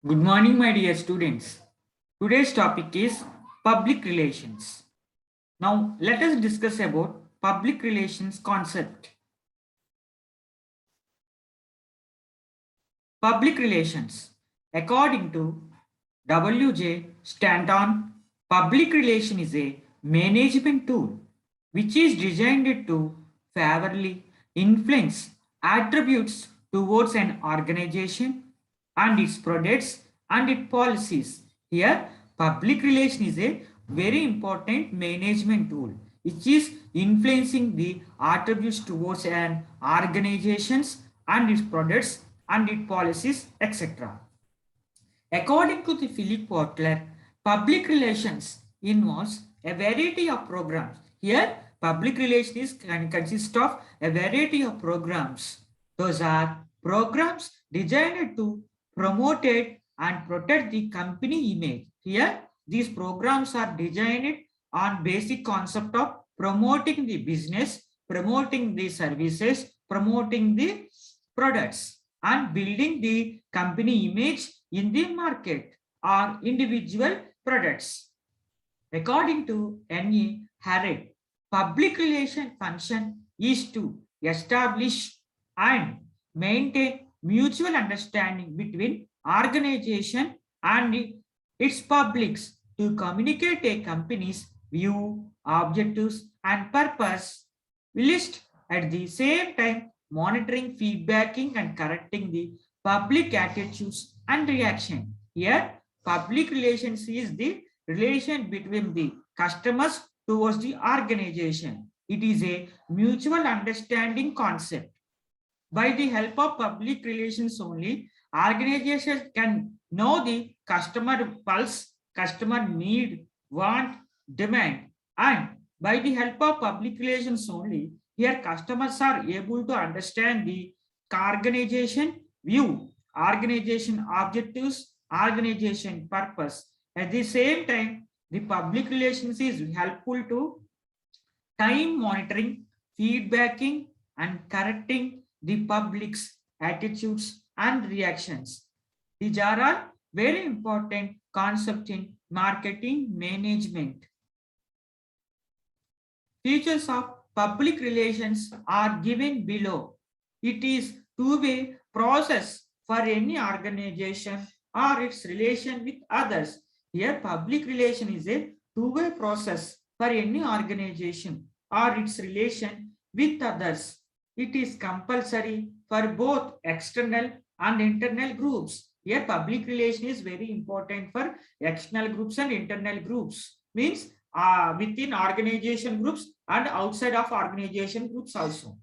Good morning, my dear students. Today's topic is public relations. Now, let us discuss about public relations concept. Public relations. According to W.J. Stanton, public relation is a management tool which is designed to favorably influence attributes towards an organization and its products and its policies. Here, public relation is a very important management tool which is influencing the attributes towards an organizations and its products and its policies, etc. According to the Philip Kotler, public relations involves a variety of programs. Here, public relations can consist of a variety of programs. Those are programs designed to promote it and protect the company image. Here, these programs are designed on basic concept of promoting the business, promoting the services, promoting the products, and building the company image in the market or individual products. According to N.E. Harrod, public relation function is to establish and maintain mutual understanding between organization and its publics to communicate a company's view, objectives, and purpose. List at the same time monitoring, feedbacking, and correcting the public attitudes and reaction. Here, public relations is the relation between the customers towards the organization. It is a mutual understanding concept. By the help of public relations only, organizations can know the customer pulse, customer need, want, demand, and by the help of public relations only, here customers are able to understand the organization view, organization objectives, organization purpose. At the same time, the public relations is helpful to time monitoring, feedbacking, and correcting the public's attitudes and reactions. These are all very important concepts in marketing management. Features of public relations are given below. It is two-way process for any organization or its relation with others. Here, public relation is a two-way process for any organization or its relation with others. It is compulsory for both external and internal groups. Here, public relation is very important for external groups and internal groups. Means within organization groups and outside of organization groups also.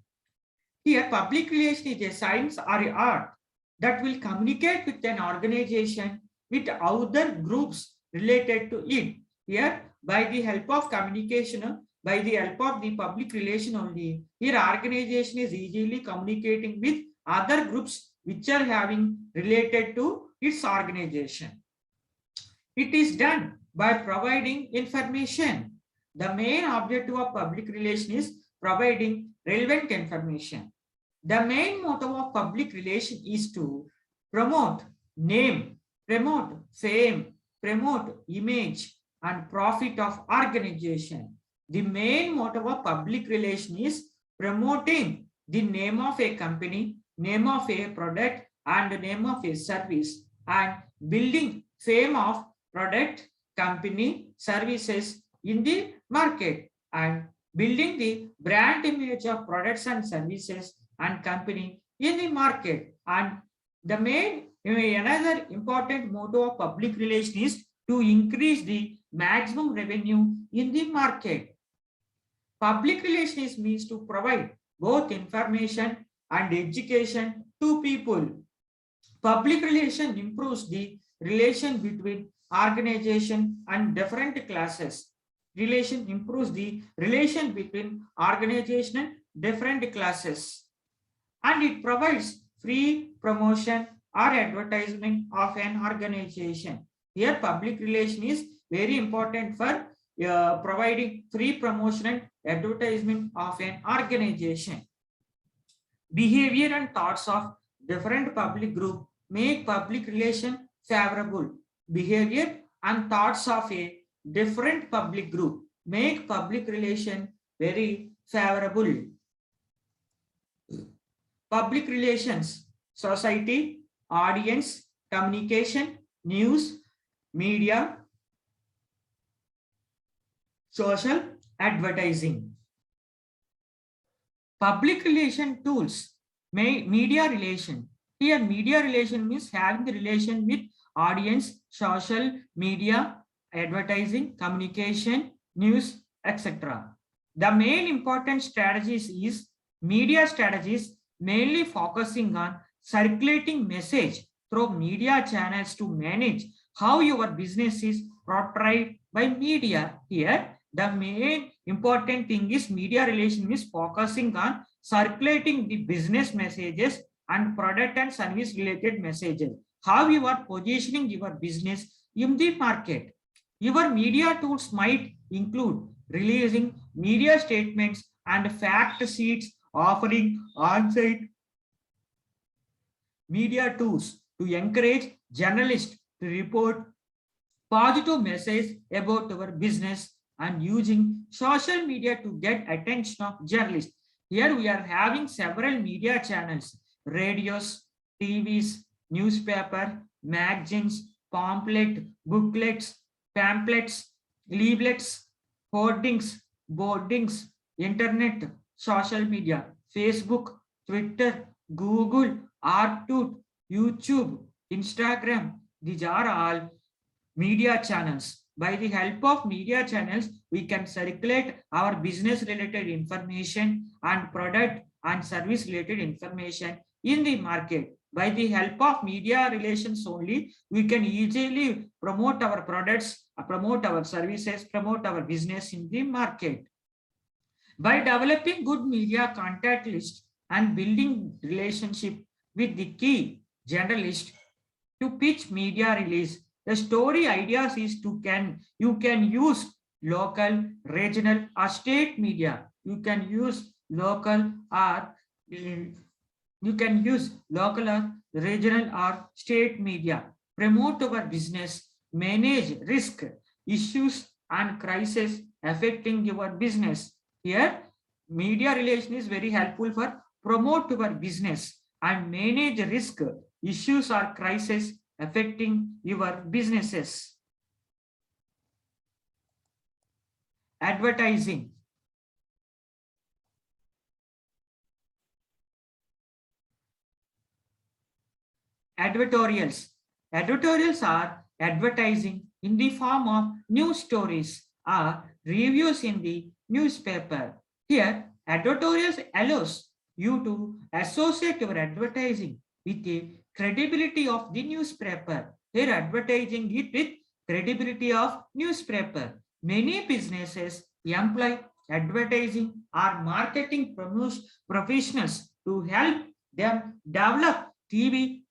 Here, public relation is a science or an art that will communicate with an organization with other groups related to it. Here, by the help of communication, by the help of the public relation only, here organization is easily communicating with other groups which are having related to its organization. It is done by providing information. The main objective of public relation is providing relevant information. The main motto of public relation is to promote name, promote fame, promote image, and profit of organization. The main motto of public relation is promoting the name of a company, name of a product, and the name of a service, and building fame of product, company, services in the market, and building the brand image of products and services and company in the market. And the main another important motto of public relation is to increase the maximum revenue in the market. Public relations means to provide both information and education to people. Public relation improves the relation between organization and different classes. Relation improves the relation between organization and different classes. And it provides free promotion or advertisement of an organization. Here, public relation is very important for providing free promotion and advertisement of an organization. Behavior and thoughts of different public group make public relation favorable behavior and thoughts of a different public group. Make public relation very favorable. Public relations, society, audience, communication, news, media, social, advertising. Public relation tools, media relation. Here, media relation means having the relation with audience, social, media, advertising, communication, news, etc. The main important strategies is media strategies, mainly focusing on circulating message through media channels to manage how your business is portrayed by media. Here, the main important thing is media relation is focusing on circulating the business messages and product and service related messages. How you are positioning your business in the market. Your media tools might include releasing media statements and fact sheets, offering on-site media tools to encourage journalists to report positive message about your business and using social media to get attention of journalists. Here we are having several media channels, radios, TVs, newspaper, magazines, booklets, pamphlets, leaflets, hoardings, boardings, internet, social media, Facebook, Twitter, Google, Artut, YouTube, Instagram. These are all media channels. By the help of media channels, we can circulate our business related information and product and service related information in the market. By the help of media relations only, we can easily promote our products, promote our services, promote our business in the market. By developing good media contact list and building relationship with the key journalist to pitch media release, the story ideas is you can use local, regional, or state media. You can use local or regional or state media. Promote our business, manage risk, issues, and crisis affecting your business. Here, media relation is very helpful for promote your business and manage risk, issues, or crisis affecting your businesses. Advertising. Advertorials. Advertorials are advertising in the form of news stories or reviews in the newspaper. Here, advertorials allows you to associate your advertising with the credibility of the newspaper. Here, advertising it with credibility of newspaper. Many businesses employ advertising or marketing professionals to help them develop TV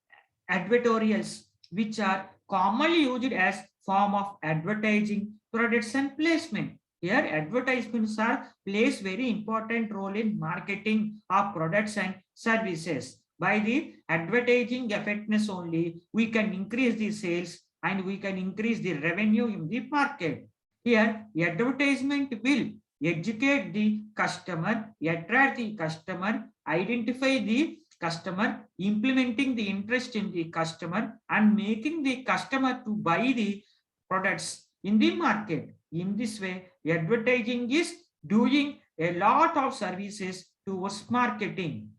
advertorials, which are commonly used as form of advertising products and placement. Here, advertisements are plays very important role in marketing of products and services. By the advertising effectiveness only, we can increase the sales and we can increase the revenue in the market. Here, advertisement will educate the customer, attract the customer, identify the customer, implementing the interest in the customer, and making the customer to buy the products in the market. In this way, advertising is doing a lot of services towards marketing.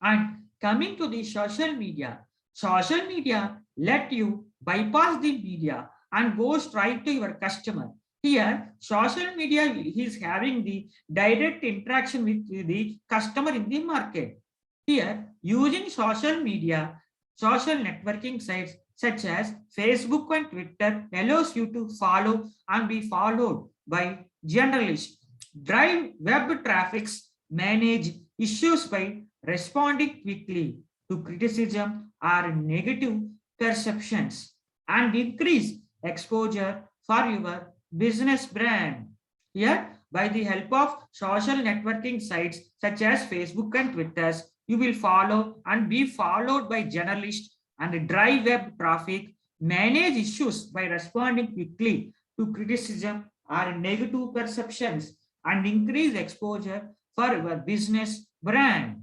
And coming to the social media let you bypass the media and go straight to your customer. Here, social media is having the direct interaction with the customer in the market. Here, using social media, social networking sites such as Facebook and Twitter allows you to follow and be followed by journalists, drive web traffics, manage issues by responding quickly to criticism or negative perceptions, and increase exposure for your business brand. Here, by the help of social networking sites such as Facebook and Twitter, you will follow and be followed by journalists and drive web traffic manage issues by responding quickly to criticism or negative perceptions, and increase exposure for your business brand.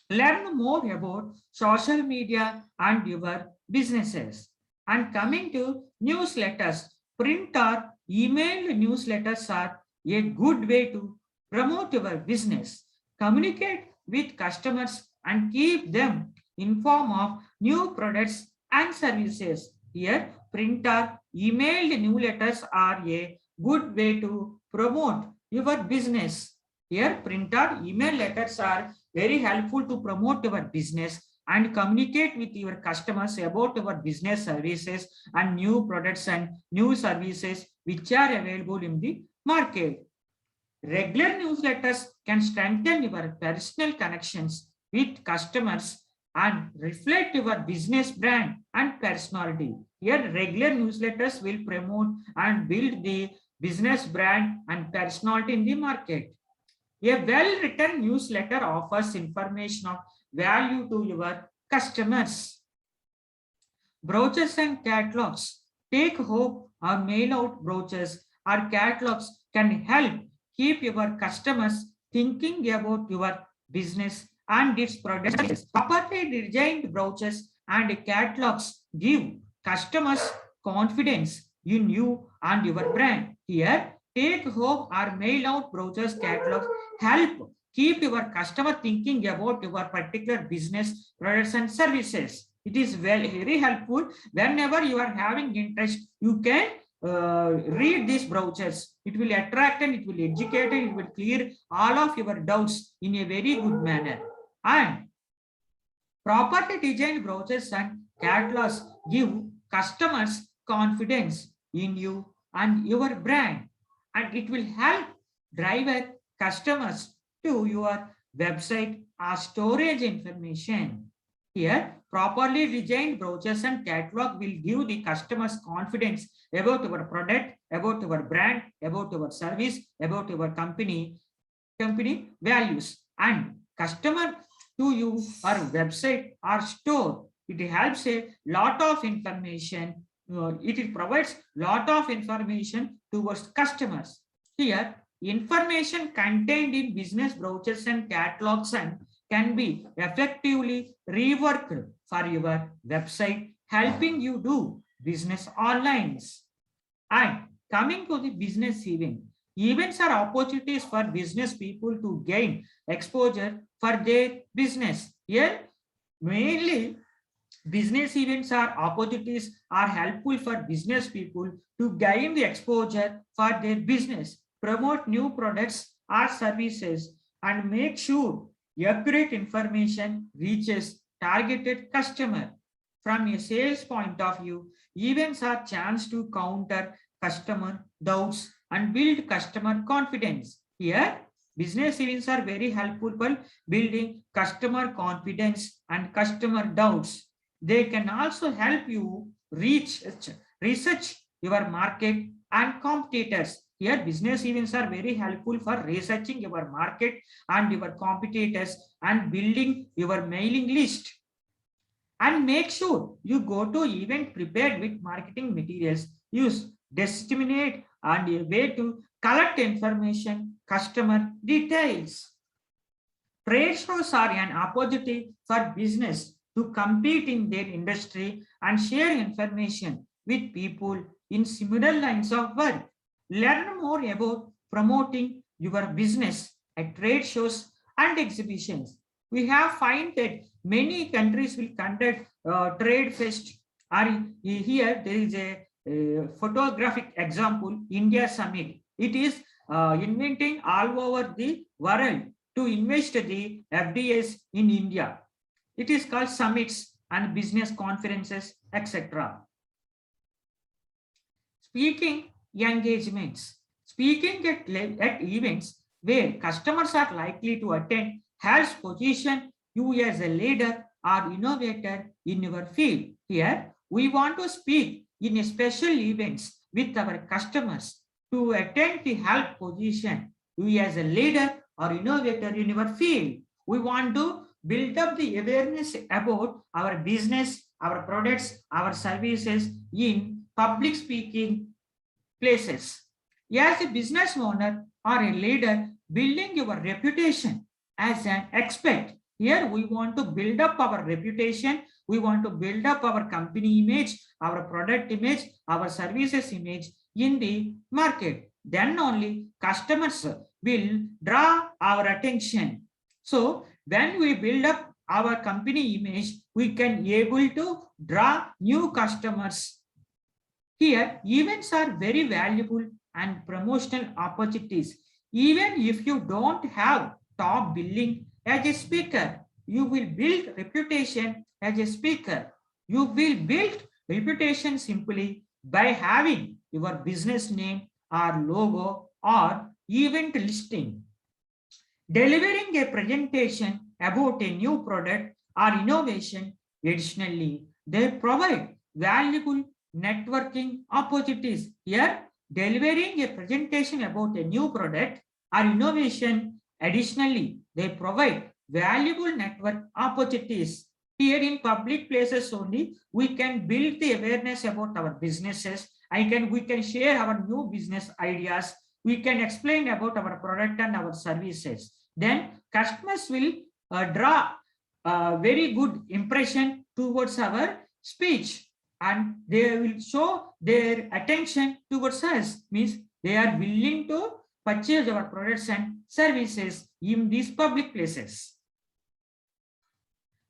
Learn more about social media and your businesses. And coming to newsletters, print or email newsletters are a good way to promote your business. Communicate with customers and keep them informed of new products and services. Here, print or emailed newsletters are a good way to promote your business. Here, print or email letters are very helpful to promote your business and communicate with your customers about your business services and new products and new services which are available in the market. Regular newsletters can strengthen your personal connections with customers and reflect your business brand and personality. Here, regular newsletters will promote and build the business brand and personality in the market. A well-written newsletter offers information of value to your customers. Brochures and catalogs. Take home or mail out brochures or catalogs can help keep your customers thinking about your business and its products. Properly designed brochures and catalogs give customers confidence in you and your brand. Here, take home or mail out brochures, catalogs help keep your customer thinking about your particular business, products, and services. It is very helpful. Whenever you are having interest, you can read these brochures. It will attract and it will educate and it will clear all of your doubts in a very good manner. And properly designed brochures and catalogs give customers confidence in you and your brand, and it will help drive customers to your website or storage information. Here, properly designed brochures and catalog will give the customers confidence about your product, about your brand, about your service, about your company values, and customer to you or website or store. It helps a lot of information. It provides lot of information towards customers. Here, information contained in business brochures and catalogs and can be effectively reworked for your website, helping you do business online. And coming to the business event, events are opportunities for business people to gain exposure for their business. Here, mainly business events are opportunities are helpful for business people to gain the exposure for their business, promote new products or services, and make sure accurate information reaches targeted customer. From a sales point of view, events are chance to counter customer doubts and build customer confidence. Here, business events are very helpful for building customer confidence and customer doubts. They can also help you research your market and competitors. Here, business events are very helpful for researching your market and your competitors and building your mailing list. And make sure you go to event prepared with marketing materials. Use disseminate and a way to collect information, customer details. Trade shows are an opportunity for business to compete in their industry and share information with people in similar lines of work. Learn more about promoting your business at trade shows and exhibitions. We have find that many countries will conduct trade fest. Or here there is a photographic example, India Summit. It is inventing all over the world to invest the FDIs in India. It is called summits and business conferences, etc. Speaking engagements. Speaking at events where customers are likely to attend helps position you as a leader or innovator in your field. Here, we want to speak in special events with our customers to attend to help position you as a leader or innovator in your field. We want to build up the awareness about our business our products, our services in public speaking places. As a business owner or a leader, building your reputation as an expert. Here we want to build up our reputation. We want to build up our company image, our product image, our services image in the market. Then only customers will draw our attention. So when we build up our company image, we can able to draw new customers. Here, events are very valuable and promotional opportunities. Even if you don't have top billing as a speaker, you will build reputation as a speaker. You will build reputation simply by having your business name or logo or event listing. Delivering a presentation about a new product or innovation. Additionally, they provide valuable networking opportunities. Here, delivering a presentation about a new product or innovation. Additionally, they provide valuable network opportunities. Here in public places only, we can build the awareness about our businesses. We can share our new business ideas. We can explain about our product and our services. Then customers will draw a very good impression towards our speech, and they will show their attention towards us, means they are willing to purchase our products and services in these public places.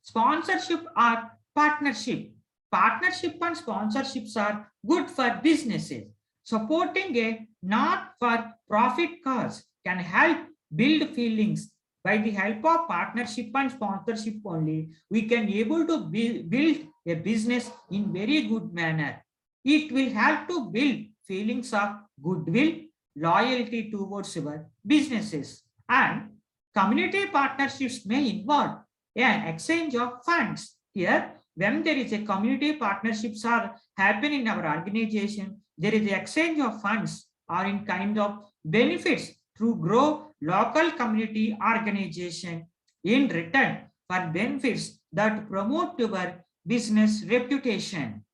Sponsorship or partnership. Partnership and sponsorships are good for businesses. Supporting a not-for-profit cause can help build feelings. By the help of partnership and sponsorship only, we can able to build a business in very good manner. It will help to build feelings of goodwill, loyalty towards our businesses. And community partnerships may involve an exchange of funds. Here, when there is a community partnerships are happen in our organization, there is the exchange of funds or in kind of benefits to grow local community organization in return for benefits that promote your business reputation.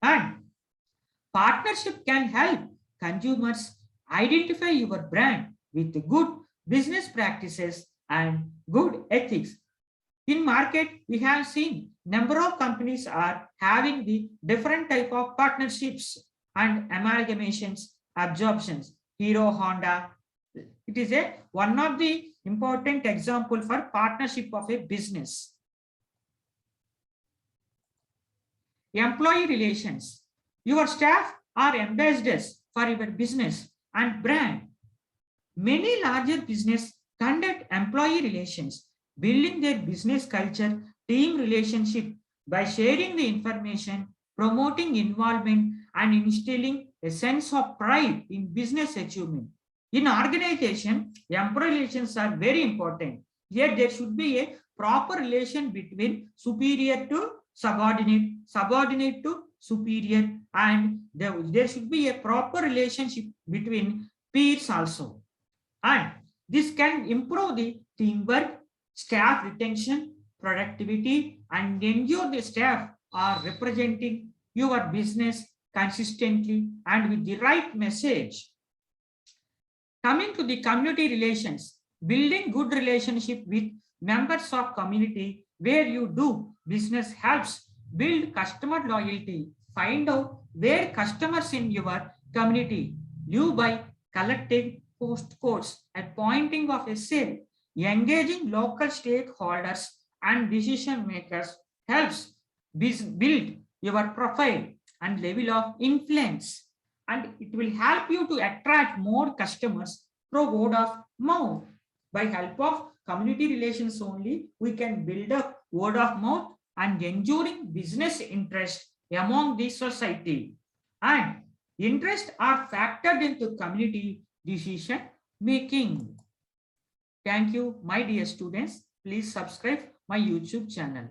And partnership can help consumers identify your brand with good business practices and good ethics. In market, we have seen number of companies are having the different type of partnerships and amalgamations, absorptions. Hero, Honda, it is one of the important example for partnership of a business. Employee relations. Your staff are ambassadors for your business and brand. Many larger business conduct employee relations, building their business culture, team relationship by sharing the information, promoting involvement, and instilling a sense of pride in business achievement. In organization, employee relations are very important. Yet there should be a proper relation between superior to subordinate, subordinate to superior, and there should be a proper relationship between peers also. And this can improve the teamwork, staff retention, productivity, and ensure the staff are representing your business consistently and with the right message. Coming to the community relations, building good relationship with members of community where you do business helps build customer loyalty. Find out where customers in your community live by collecting postcodes at pointing of a sale. Engaging local stakeholders and decision makers helps build your profile and level of influence, and it will help you to attract more customers through word of mouth. By help of community relations only, we can build up word of mouth and enduring business interest among the society. And interests are factored into community decision making. Thank you, my dear students. Please subscribe my YouTube channel.